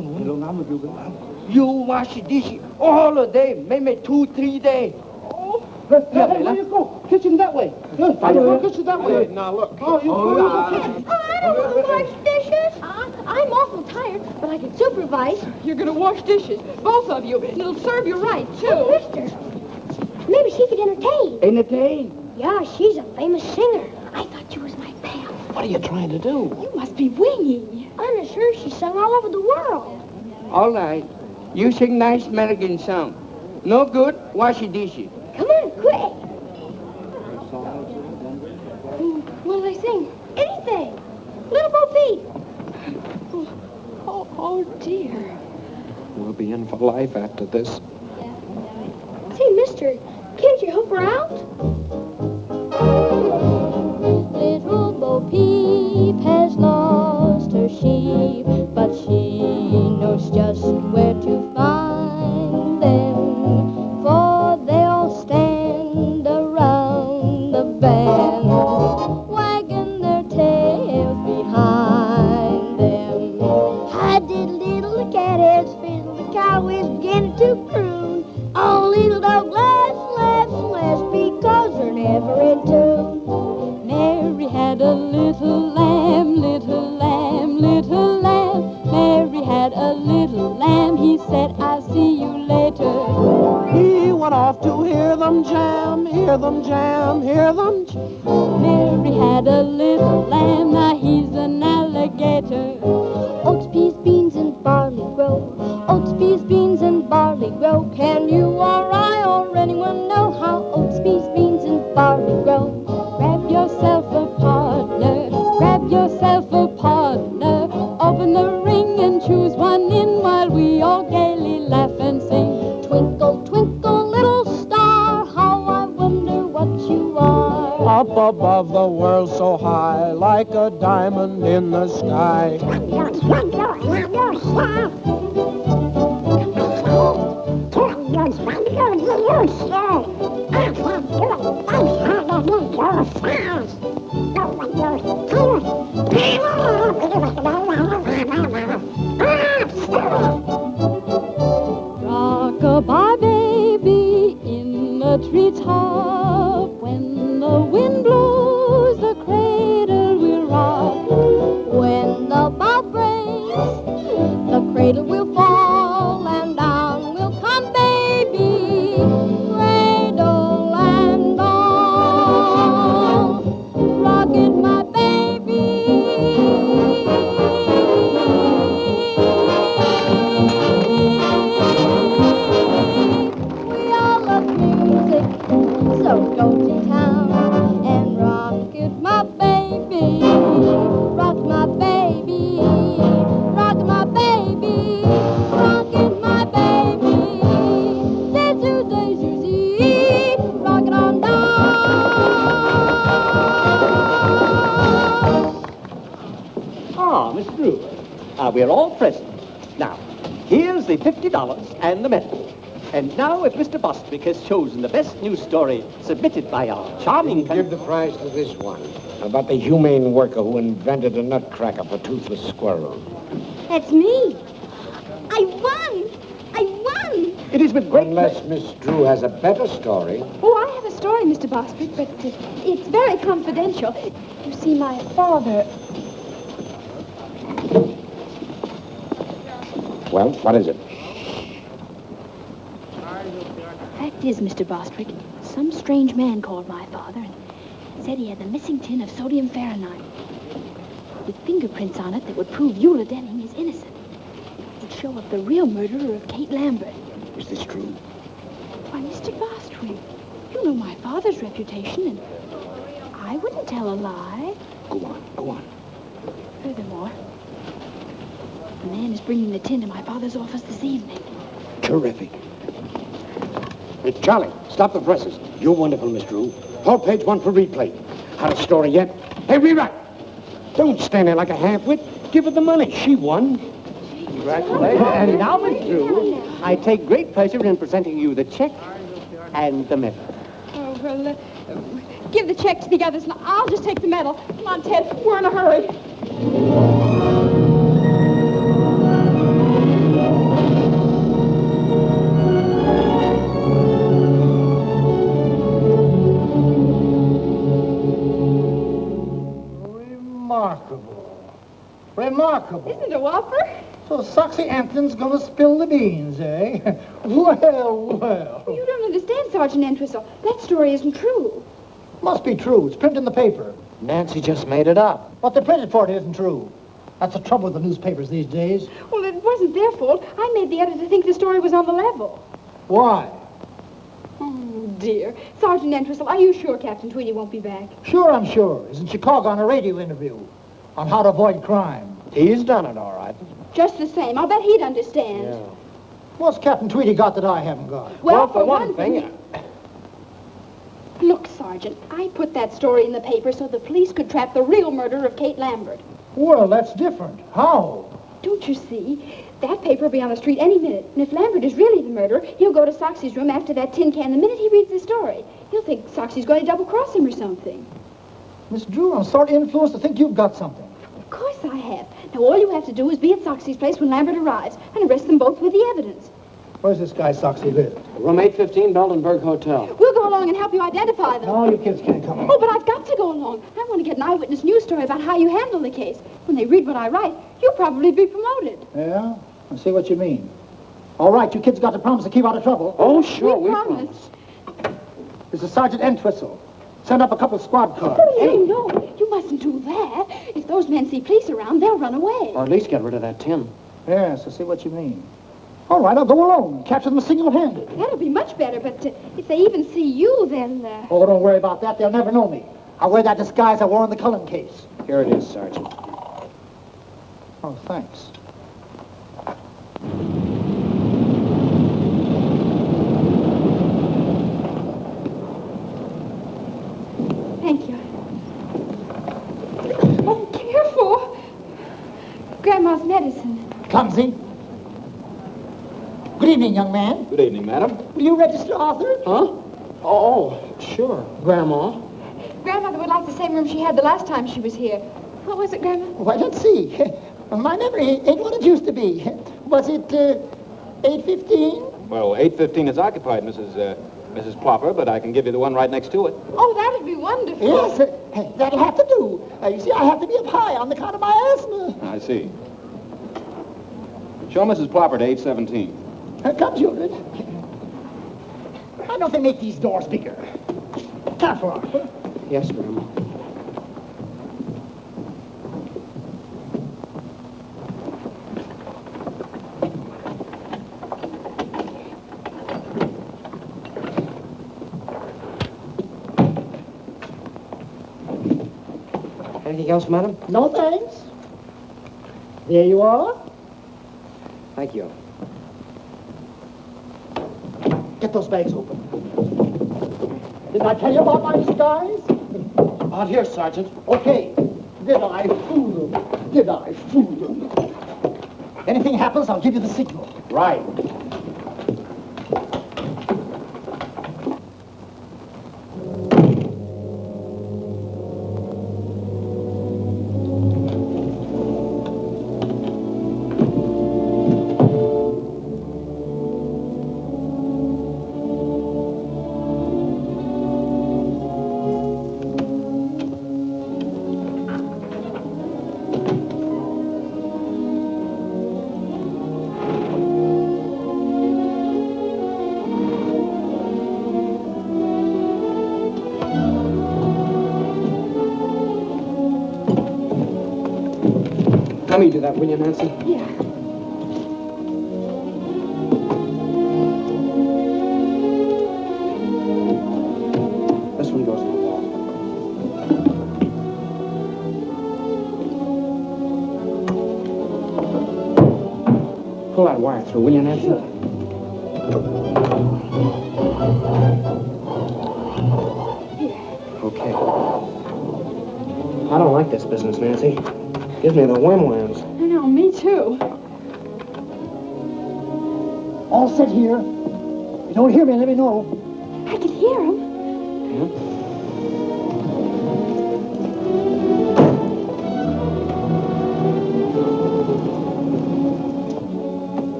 You wash dish all the day, maybe 2-3 days. Hey, where you go? Kitchen that way. Kitchen that way. Now, look. I don't want to wash dishes. I'm awful tired, but I can supervise. You're gonna wash dishes, both of you, and it'll serve you right, too. Oh, mister, maybe she could entertain. Entertain? Yeah, she's a famous singer. I thought she was my pal. What are you trying to do? You must be winging. I'm sure she sung all over the world. All right. You sing nice American song. No good, wash the dishes. Come on, quick. What'll they sing? Anything. Little Bo Peep. Oh, dear. We'll be in for life after this. Say, mister, can't you help her out? Little Bo Peep has lost her sheep, but she knows just where to find them, for they'll stand around the band, wagging their tails behind them. I did little catheads fiddle, the cow is beginning to croon. Oh, little dog laughs, because they're never in tune. Mary had a little lamb, little lamb, little lamb. Mary had a little lamb. He said, I'll see you later. He went off to hear them jam, hear them jam, hear them jam. Mary had a little lamb. Now he's an alligator. Oats, peas, beans, and barley grow. Oats, peas, beans, and barley grow. Can you or I or anyone know how oats, peas, beans, and barley grow? Grab yourself a partner, grab yourself a partner. way. Rock-a-bye, baby, in the treetop. When the wind blows, the cradle will rock. When the bough breaks, the cradle will fall, and down will come baby, cradle and all. Rock it, my baby. We all love music, so go to town and rock it, my baby. Rock my baby, rock my baby, rock it, my baby. Day Susie, rock it on down. Ah, Miss Drew. We're all present. Now, here's the $50 and the medal. And now, if Mr. Bostwick has chosen the best news story submitted by our charming... Give the prize to this one, about the humane worker who invented a nutcracker for toothless squirrels. That's me. I won. I won. It is with great... Unless Miss Drew has a better story. Oh, I have a story, Mr. Bostwick, but it's very confidential. You see, my father... Well, what is it? Fact is, Mr. Bostwick, some strange man called my father and said he had the missing tin of sodium Fahrenheit with fingerprints on it that would prove Eula Denning is innocent. It would show up the real murderer of Kate Lambert. Is this true? Why, Mr. Bostwick, you know my father's reputation, and I wouldn't tell a lie. Go on, go on. Furthermore, the man is bringing the tin to my father's office this evening. Terrific. Hey, Charlie, stop the presses. You're wonderful, Miss Drew. Hold page 1 for replay. Had a story yet? Hey, rewrite. Don't stand there like a half-wit. Give her the money. She won. Congratulations. And now, Miss Drew, I take great pleasure in presenting you the check and the medal. Oh, well, give the check to the others, and I'll just take the medal. Come on, Ted. We're in a hurry. Remarkable. Isn't it a whopper? So Soxy Anthony's gonna spill the beans, eh? Well. You don't understand, Sergeant Entwistle. That story isn't true. Must be true. It's printed in the paper. Nancy just made it up. What they printed for it isn't true. That's the trouble with the newspapers these days. Well, it wasn't their fault. I made the editor think the story was on the level. Why? Oh, dear. Sergeant Entwistle, are you sure Captain Tweedy won't be back? Sure, I'm sure. He's in Chicago on a radio interview on how to avoid crime. He's done it, all right. Just the same. I'll bet he'd understand. Yeah. What's Captain Tweedy got that I haven't got? Well, for one thing... Look, Sergeant, I put that story in the paper so the police could trap the real murderer of Kate Lambert. Well, that's different. How? Don't you see? That paper will be on the street any minute. And if Lambert is really the murderer, he'll go to Soxy's room after that tin can the minute he reads the story. He'll think Soxy's going to double-cross him or something. Miss Drew, I'm sort of influenced to think you've got something. Of course I have. Now, all you have to do is be at Soxy's place when Lambert arrives and arrest them both with the evidence. Where's this guy Soxy live? Room 815, Beldenberg Hotel. We'll go along and help you identify them. No, you kids can't come. Oh, but I've got to go along. I want to get an eyewitness news story about how you handle the case. When they read what I write, you'll probably be promoted. Yeah? I see what you mean. All right, you kids got to promise to keep out of trouble. Oh, sure, we promise. This is Sergeant Entwistle. Send up a couple squad cars. Oh, no, you mustn't do that. If those men see police around, they'll run away. Or at least get rid of that tin. Yes, I see what you mean. All right, I'll go alone and capture them single-handed. That'll be much better, but if they even see you, then... Oh, don't worry about that. They'll never know me. I'll wear that disguise I wore in the Cullen case. Here it is, Sergeant. Oh, thanks. Thank you. Oh, careful. Grandma's medicine. Clumsy. Good evening, young man. Good evening, madam. Will you register Arthur? Huh? Oh, sure, Grandma. Grandmother would like the same room she had the last time she was here. What was it, Grandma? Why, let's see. My memory ain't what it used to be. Was it 8:15? Well, 8:15 is occupied, Mrs. Plopper, but I can give you the one right next to it. Oh, that'd be wonderful. Yes, that'll have to do. You see, I have to be up high on account of my asthma. I see. Show Mrs. Plopper to 8:17. Come, children. Why don't they make these doors bigger? Careful, Arthur. Yes, Grandma. Anything else, madam? No thanks. There you are. Thank you. Get those bags open. Didn't I tell you about my disguise? Out here, Sergeant. Okay. Did I fool them? Did I fool them? Anything happens, I'll give you the signal. Right. Let me do that, will you, Nancy? Yeah. This one goes in the wall. Pull that wire through, will you, Nancy? Sure. Okay. I don't like this business, Nancy. Gives me the whim-whams. I know, me too. All set here. If you don't hear me, let me know. I can hear him.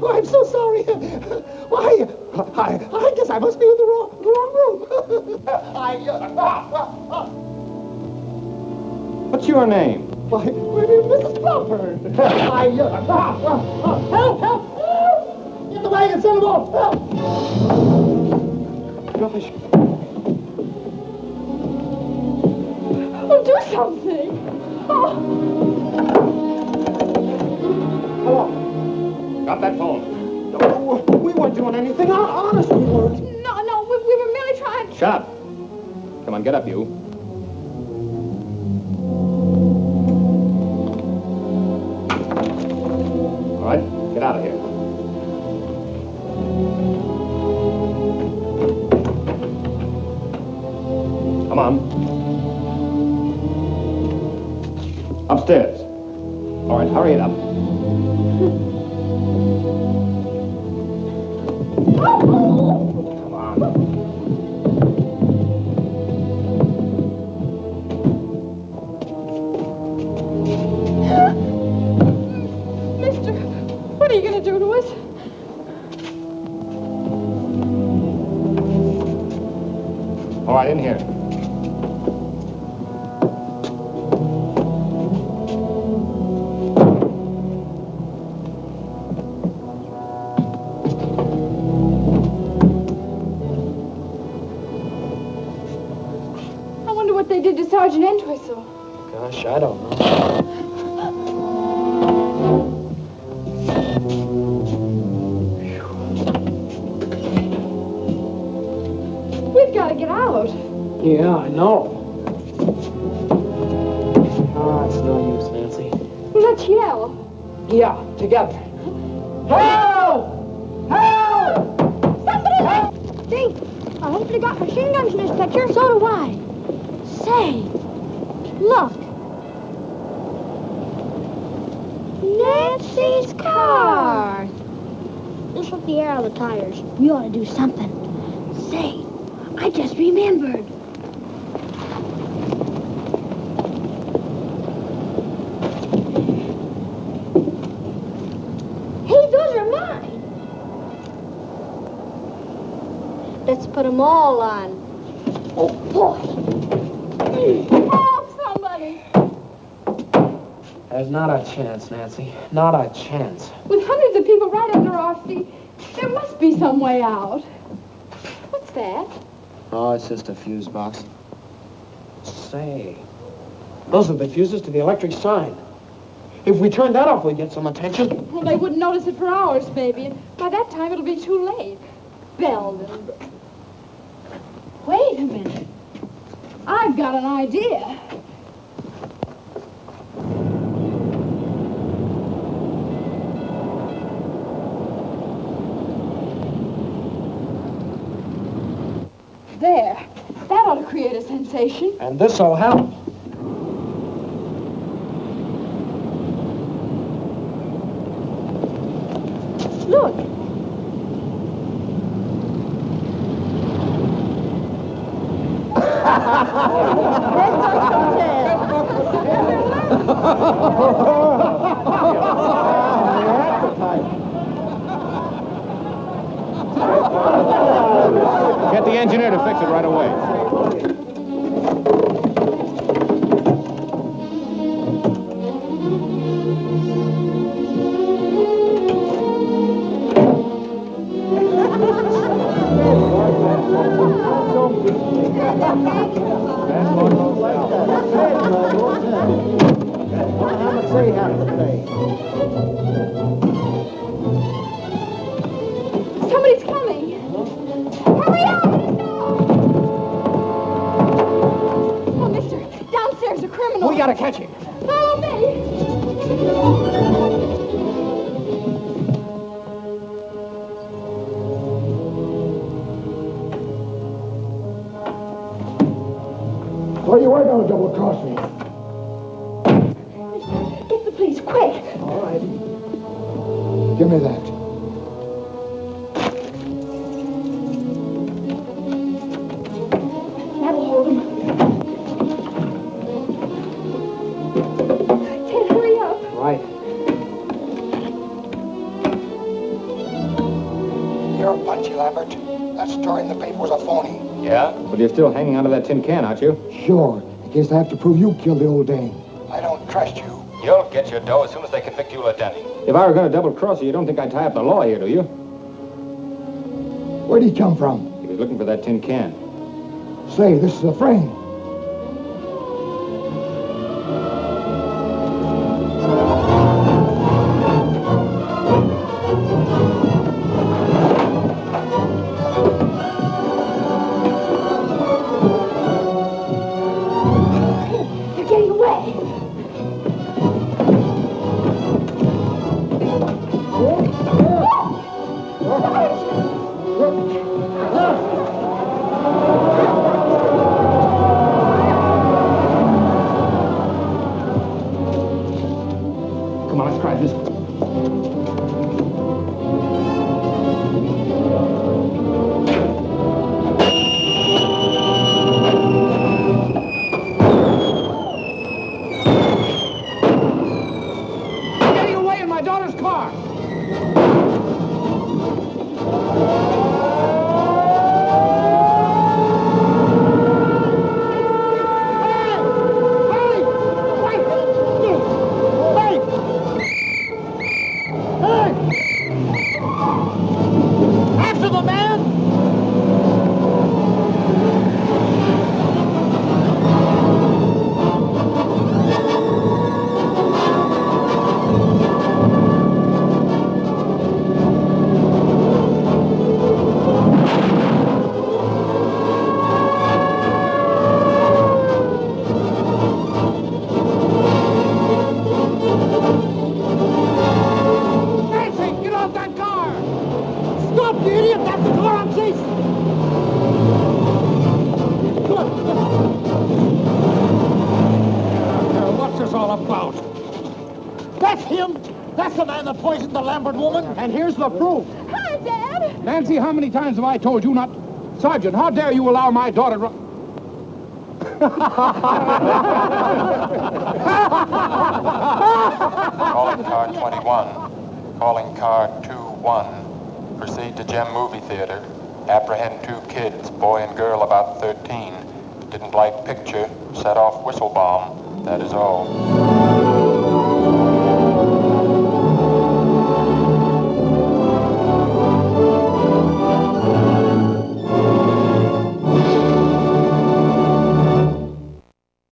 I'm so sorry. Why, I guess I must be in the wrong room. What's your name? Why, Mrs. Plopper. Help! Get the wagon, send them off. Help! Gosh. Oh, do something. Oh. Hello. Drop that phone. No, we weren't doing anything. Honest, we weren't. No, we were merely trying. Shut up. Come on, get up, you. All right, get out of here. Come on. Upstairs. All right, hurry it up. Come on. Mister, what are you going to do to us? All right, in here. I wonder what they did to Sergeant Entwistle. so? Gosh, I don't know. We've got to get out. Yeah, I know. Ah, it's no use, Nancy. Well, let's yell. Yeah, together. Help! Help! Somebody help! Gee, I hope they got machine guns in this picture. So do I. Say, look. Nancy's car. This with the air on the tires. We ought to do something. Say, I just remembered. Hey, those are mine. Let's put them all on. Oh, boy. Help somebody. There's not a chance, Nancy. Not a chance. With hundreds of people right under our feet, there must be some way out. What's that? Oh, it's just a fuse box. Say, those are the fuses to the electric sign. If we turn that off, we'd get some attention. Well, they wouldn't notice it for hours, maybe, and by that time it'll be too late. Belden. Wait a minute. I've got an idea. There. That ought to create a sensation. And this'll help. Look. Get the engineer to fix it right away. Somebody's coming. Hurry up! Oh, mister, downstairs a criminal. We gotta catch him. Follow me. So you were going to double-cross me. Get the police, quick. All right. Give me that. That'll hold him. Ted, hurry up. Right. You're punchy, Lambert. That story in the paper was a phony. Yeah? But you're still hanging onto that tin can, aren't you? Sure. In case I have to prove you killed the old dame. I don't trust you. You'll get your dough as soon as they convict you, Lieutenant. If I were going to double-cross you, you don't think I'd tie up the law here, do you? Where'd he come from? He was looking for that tin can. Say, this is a frame. They're getting away. Come on, let's try this. Getting away in my daughter's car. After the man! all about? That's him! That's the man that poisoned the Lambert woman! And here's the proof. Hi, Dad. Nancy, how many times have I told you not... Sergeant, how dare you allow my daughter to... Calling car 21. Calling car 21. Proceed to Gem Movie Theater. Apprehend 2 kids, boy and girl about 13. Didn't like picture. Set off whistle bomb. That is all.